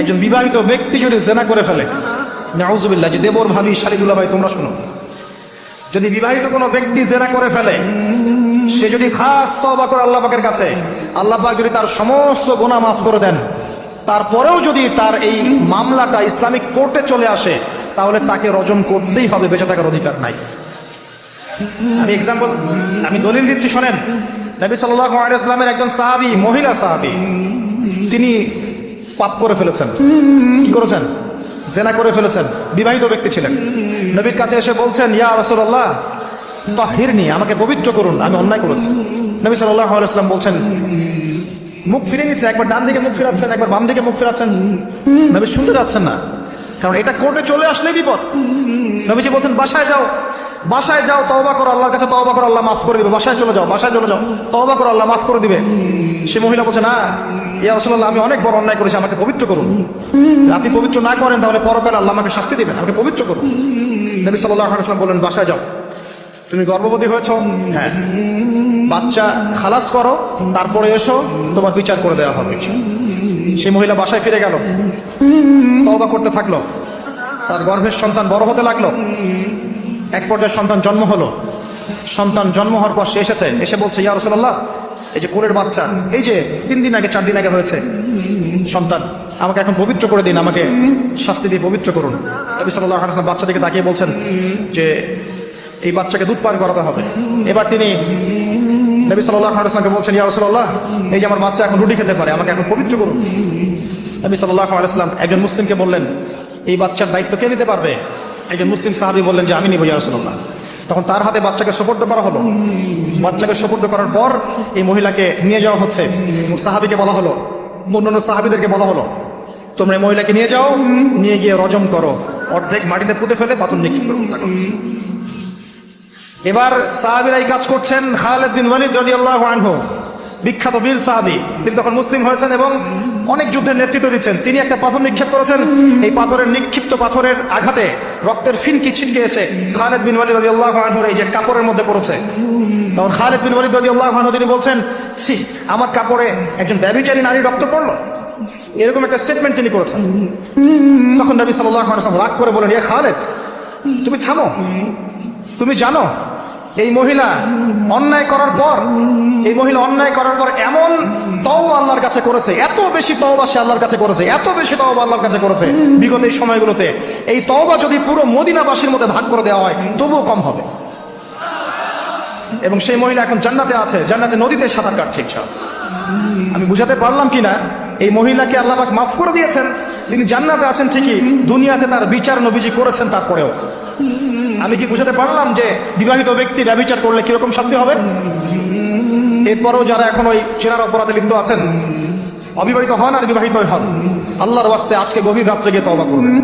একজন বিবাহিত ব্যক্তি যদি জেনা করে ফেলে, নাউজুবিল্লাহ, যে দেবর ভাবি শালিদুল্লাহ ভাই তোমরা শোনো, যদি বিবাহিত কোনো ব্যক্তি জেনা করে ফেলে, সে যদি খাস তওবা করে আল্লাহ পাকের কাছে, আল্লাহ পাক যদি তার সমস্ত গুনাহ মাফ করে দেন, তারপরেও যদি তার এই মামলাটা ইসলামিক কোর্টে চলে আসে, তাহলে তাকে রজম করতেই হবে, বেঁচে থাকার অধিকার নাই। আমি দলিল দিচ্ছি, শোনেন। নবী সাল্লাল্লাহু আলাইহি ওয়াসাল্লামের একজন সাহাবী, মহিলা সাহাবী, তিনি পাপ করে ফেলেছেন। কি করেছেন? জেনা করে ফেলেছেন। বিবাহিত ব্যক্তি ছিলেন। নবীর কাছে এসে বলছেন, ইয়া রাসূলুল্লাহ তাহিরনি, আমাকে পবিত্র করুন, আমি অন্যায় করেছি। নবী সাল্লাল্লাহু আলাইহি ওয়াসাল্লাম বলছেন, মুখ ফিরে নিচ্ছে, একবার ডান দিকে মুখ ফিরাচ্ছেন, একবার বাম দিকে মুখ ফিরাচ্ছেন। নবী শুনতে যাচ্ছেন না, কারণ এটা কোর্টে চলে আসলে বিপদ। নবীজি বলছেন, বাসায় যাও, বাসায় যাও, তওবা করো, আল্লাহর কাছে তওবা করো, আল্লাহ মাফ করে দিবে। বাসায় চলে যাও, বাসায় চলে যাও, তওবা করো, আল্লাহ মাফ করে দিবে। সে মহিলা বলছে, না ইয়া রাসূলুল্লাহ, আমি অনেক বড় অন্যায় করেছি, আমাকে পবিত্র করুন। আপনি পবিত্র না করেন তাহলে পরকালে আল্লাহ আমাকে শাস্তি দিবেন, আমাকে পবিত্র করুন। নবী সাল্লাল্লাহু আলাইহি ওয়াসাল্লাম বললেন, বাসায় যাও, তুমি গর্ভবতী হয়েছ, হ্যাঁ, বাচ্চা খালাস করো, তারপরে এসো, তোমার বিচার করে দেওয়া হবে। সেই মহিলা বাসায় ফিরে গেল, তওবা করতে থাকলো, তার গর্ভের সন্তান বড় হতে লাগলো। এক পর্যায়ে সন্তান জন্ম হলো। সন্তান জন্ম হওয়ার পর সে এসে বলছে, ইয়া রাসূলুল্লাহ, এই যে কোলের বাচ্চা, এই যে 3 দিন আগে 4 দিন আগে হয়েছে সন্তান, আমাকে এখন পবিত্র করে দিন, আমাকে শাস্তি দিয়ে পবিত্র করুন। নবী সাল্লাল্লাহু আলাইহি ওয়াসাল্লাম বাচ্চাটিকে তাকিয়ে বলছেন যে এই বাচ্চাকে দুধ পান করাতে হবে। এবার তিনি নবী সাল্লাল্লাহু আলাইহি ওয়াসাল্লামকে বলছেন, ইয়া রাসূলুল্লাহ, এই যে আমার বাচ্চা এখন রুটি খেতে পারে, আমাকে এখন পবিত্র করুন। নবী সাল্লাল্লাহু আলাইহি ওয়াসাল্লাম একজন মুসলিমকে বললেন, এই বাচ্চার দায়িত্ব কে নিতে পারবে? একজন মুসলিম সাহাবী বললেন যে আমি নিব ইয়া রাসূলুল্লাহ। তখন তার হাতে বাচ্চাকে সুপর্দ করা হলো। বাচ্চাকে সুপর্দ করার পর এই মহিলাকে নিয়ে যাওয়া হচ্ছে। সাহাবীকে বলা হলো, অন্যান্য সাহাবীদেরকে বলা হলো, তোমরা এই মহিলাকে নিয়ে যাও, নিয়ে গিয়ে রজম করো, অর্ধেক মাটিতে পুঁতে ফেলে পাথর নিক্ষেপ করে হত্যা করো। এবার সাহাবীরা এই কাজ করছেন। খালিদ বিন ওয়ালিদ রাদিয়াল্লাহু আনহু, বিখ্যাত বীর সাহাবী, তিনি তখন মুসলিম হয়েছেন এবং অনেক যুদ্ধের নেতৃত্ব দিচ্ছেন। তিনি একটা পাথর নিক্ষেপ করেছেন, এই পাথরের নিক্ষিপ্ত পাথরের আঘাতে রক্তের ফিনকি ছিটকে এসে খালিদ বিন ওয়ালিদ রাদিয়াল্লাহু আনহুর এই যে কাপড়ের মধ্যে পড়েছে। তখন খালিদ বিন ওয়ালিদ রাদিয়াল্লাহু আনহু তিনি বলছেন, ছি, আমার কাপড়ে একজন ব্যভিচারী নারীর রক্ত পড়লো, এরকম একটা স্টেটমেন্ট তিনি করেছেন। তখন নবী সাল্লাল্লাহু আলাইহি ওয়াসাল্লাম রাগ করে বলেন, ইয়া খালিদ, তুমি থামো, তুমি জানো এই মহিলা অন্যায় করার পর এমন তওবা আল্লাহর কাছে করেছে, এত বেশি তওবা সে আল্লাহর কাছে করেছে, এত বেশি তওবা আল্লাহর কাছে করেছে বিগত এই সময়গুলোতে, এই তওবা যদি পুরো মদিনাবাসীর মধ্যে ভাগ করে দেওয়া হয় তবুও কম হবে। এবং সেই মহিলা এখন জান্নাতে আছে, জান্নাতে নদীতে সাঁতার কাটছে। আমি বুঝাতে পারলাম কিনা? এই মহিলাকে আল্লাহ পাক মাফ করে দিয়েছেন, তিনি জান্নাতে আছেন ঠিকই, দুনিয়াতে তার বিচার নবীজি করেছেন তারপরেও। আমি কি বুঝাতে পারলাম যে বিবাহিত ব্যক্তি ব্যভিচার করলে কিরকম শাস্তি হবে? এরপরও যারা এখন ওই চেনার অপরাধে লিপ্ত আছেন, অবিবাহিত হন আর বিবাহিত হন, আল্লাহর ওয়াস্তে আজকে গভীর রাত্রে গিয়ে তওবা করবেন।